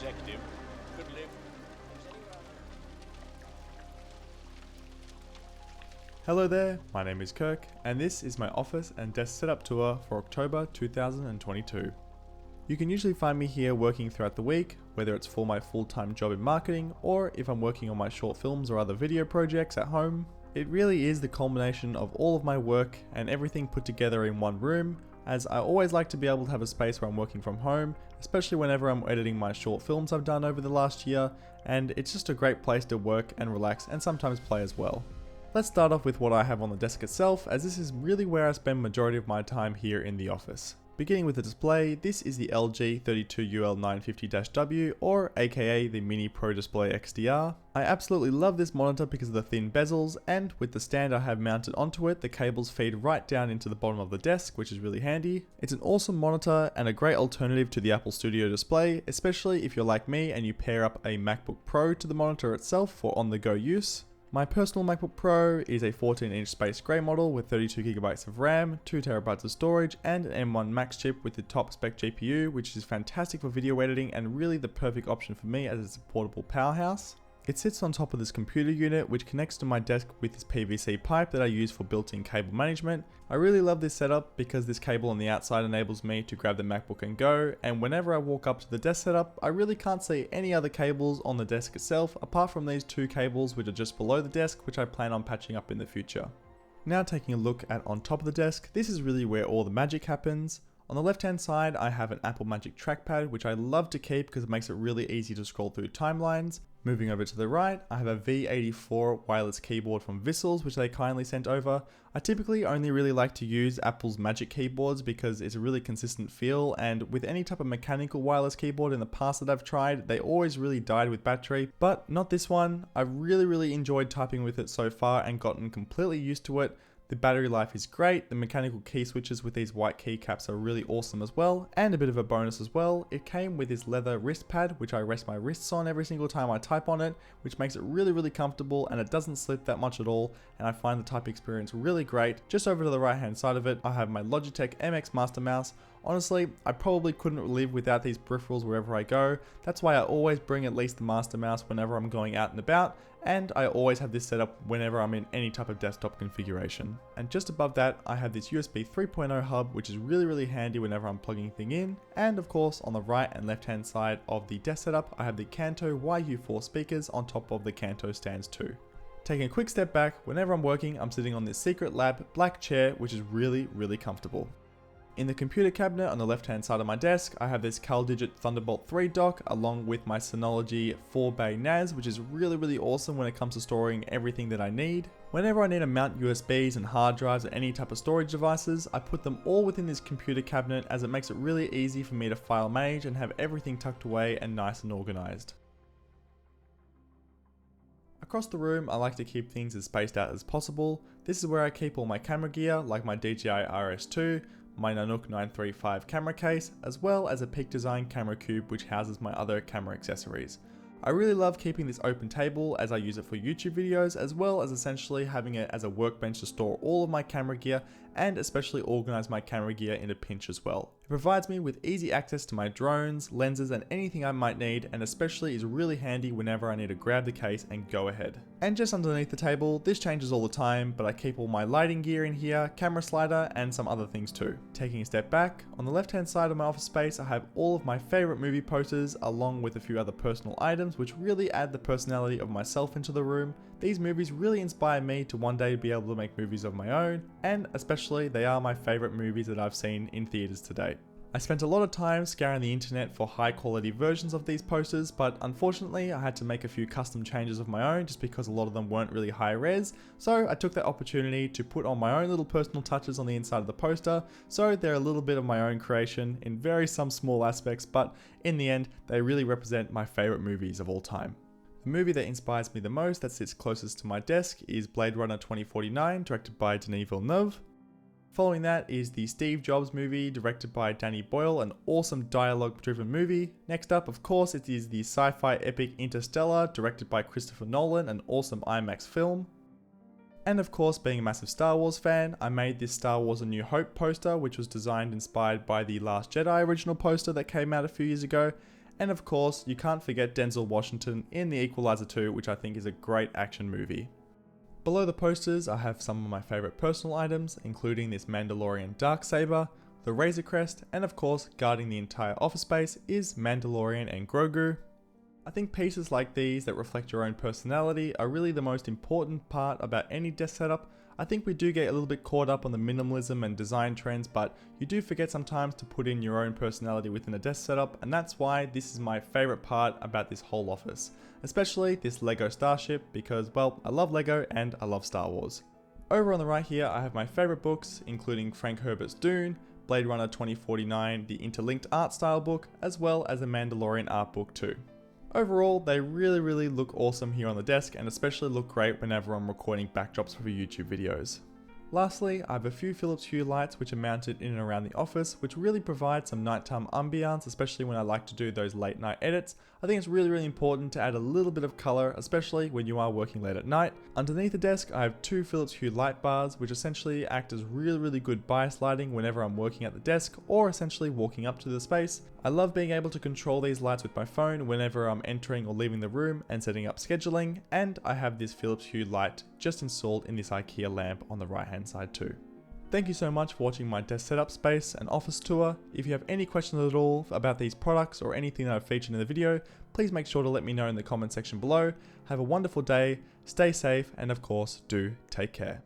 executive could live. Hello there, my name is Kirk, and this is my office and desk setup tour for October 2022. You can usually find me here working throughout the week, whether it's for my full-time job in marketing or if I'm working on my short films or other video projects at home. It really is the culmination of all of my work and everything put together in one room, as I always like to be able to have a space where I'm working from home, especially whenever I'm editing my short films I've done over the last year, and it's just a great place to work and relax and sometimes play as well. Let's start off with what I have on the desk itself, as this is really where I spend majority of my time here in the office. Beginning with the display, this is the LG 32UL950-W, or aka the Mini Pro Display XDR. I absolutely love this monitor because of the thin bezels, and with the stand I have mounted onto it, the cables feed right down into the bottom of the desk, which is really handy. It's an awesome monitor and a great alternative to the Apple Studio display, especially if you're like me and you pair up a MacBook Pro to the monitor itself for on-the-go use. My personal MacBook Pro is a 14-inch space grey model with 32GB of RAM, 2TB of storage, and an M1 Max chip with the top spec GPU, which is fantastic for video editing and really the perfect option for me as it's a portable powerhouse. It sits on top of this computer unit, which connects to my desk with this PVC pipe that I use for built-in cable management. I really love this setup because this cable on the outside enables me to grab the MacBook and go, and whenever I walk up to the desk setup, I really can't see any other cables on the desk itself apart from these two cables which are just below the desk, which I plan on patching up in the future. Now taking a look at on top of the desk, this is really where all the magic happens. On the left hand side, I have an Apple Magic trackpad, which I love to keep because it makes it really easy to scroll through timelines. Moving over to the right, I have a V84 wireless keyboard from Vissels, which they kindly sent over. I typically only really like to use Apple's Magic keyboards because it's a really consistent feel, and with any type of mechanical wireless keyboard in the past that I've tried, they always really died with battery, but not this one. I've really enjoyed typing with it so far and gotten completely used to it. The battery life is great, the mechanical key switches with these white keycaps are really awesome as well, and a bit of a bonus as well, it came with this leather wrist pad which I rest my wrists on every single time I type on it, which makes it really comfortable and it doesn't slip that much at all, and I find the type experience really great. Just over to the right hand side of it, I have my Logitech MX Master Mouse. Honestly, I probably couldn't live without these peripherals wherever I go. That's why I always bring at least the Master Mouse whenever I'm going out and about, and I always have this set up whenever I'm in any type of desktop configuration. And just above that, I have this USB 3.0 hub, which is really handy whenever I'm plugging things in. And of course, on the right and left hand side of the desk setup, I have the Kanto YU4 speakers on top of the Kanto stands too. Taking a quick step back, whenever I'm working, I'm sitting on this Secret Lab black chair, which is really comfortable. In the computer cabinet on the left hand side of my desk, I have this Caldigit Thunderbolt 3 dock along with my Synology 4-bay NAS, which is really awesome when it comes to storing everything that I need. Whenever I need to mount USBs and hard drives and any type of storage devices, I put them all within this computer cabinet as it makes it really easy for me to file manage and have everything tucked away and nice and organized. Across the room, I like to keep things as spaced out as possible. This is where I keep all my camera gear like my DJI RS2, my Nanuk 935 camera case, as well as a Peak Design camera cube which houses my other camera accessories. I really love keeping this open table as I use it for YouTube videos, as well as essentially having it as a workbench to store all of my camera gear and especially organize my camera gear in a pinch as well. It provides me with easy access to my drones, lenses and anything I might need, and especially is really handy whenever I need to grab the case and go ahead. And just underneath the table, this changes all the time, but I keep all my lighting gear in here, camera slider and some other things too. Taking a step back, on the left hand side of my office space I have all of my favorite movie posters along with a few other personal items which really add the personality of myself into the room. These movies really inspire me to one day be able to make movies of my own, and especially they are my favorite movies that I've seen in theaters to date. I spent a lot of time scouring the internet for high quality versions of these posters, but unfortunately I had to make a few custom changes of my own just because a lot of them weren't really high res, so I took that opportunity to put on my own little personal touches on the inside of the poster, so they're a little bit of my own creation in very some small aspects, but in the end they really represent my favorite movies of all time. The movie that inspires me the most that sits closest to my desk is Blade Runner 2049, directed by Denis Villeneuve. Following that is the Steve Jobs movie, directed by Danny Boyle, an awesome dialogue-driven movie. Next up, of course, it is the sci-fi epic Interstellar, directed by Christopher Nolan, an awesome IMAX film. And of course, being a massive Star Wars fan, I made this Star Wars A New Hope poster, which was designed inspired by the Last Jedi original poster that came out a few years ago. And of course, you can't forget Denzel Washington in The Equalizer 2, which I think is a great action movie. Below the posters, I have some of my favourite personal items, including this Mandalorian Darksaber, the Razor Crest, and of course, guarding the entire office space is Mandalorian and Grogu. I think pieces like these that reflect your own personality are really the most important part about any desk setup. I think we do get a little bit caught up on the minimalism and design trends, but you do forget sometimes to put in your own personality within a desk setup, and that's why this is my favourite part about this whole office. Especially this Lego Starship, because, well, I love Lego and I love Star Wars. Over on the right here, I have my favourite books, including Frank Herbert's Dune, Blade Runner 2049, the Interlinked Art Style book, as well as the Mandalorian art book too. Overall, they really look awesome here on the desk, and especially look great whenever I'm recording backdrops for YouTube videos. Lastly, I have a few Phillips Hue lights which are mounted in and around the office, which really provide some nighttime ambiance, especially when I like to do those late night edits. I think it's really important to add a little bit of color, especially when you are working late at night. Underneath the desk, I have two Phillips Hue light bars, which essentially act as really good bias lighting whenever I'm working at the desk or essentially walking up to the space. I love being able to control these lights with my phone whenever I'm entering or leaving the room and setting up scheduling, and I have this Phillips Hue light just installed in this IKEA lamp on the right hand side too. Thank you so much for watching my desk setup space and office tour. If you have any questions at all about these products or anything that I've featured in the video, please make sure to let me know in the comment section below. Have a wonderful day, stay safe, and of course, do take care.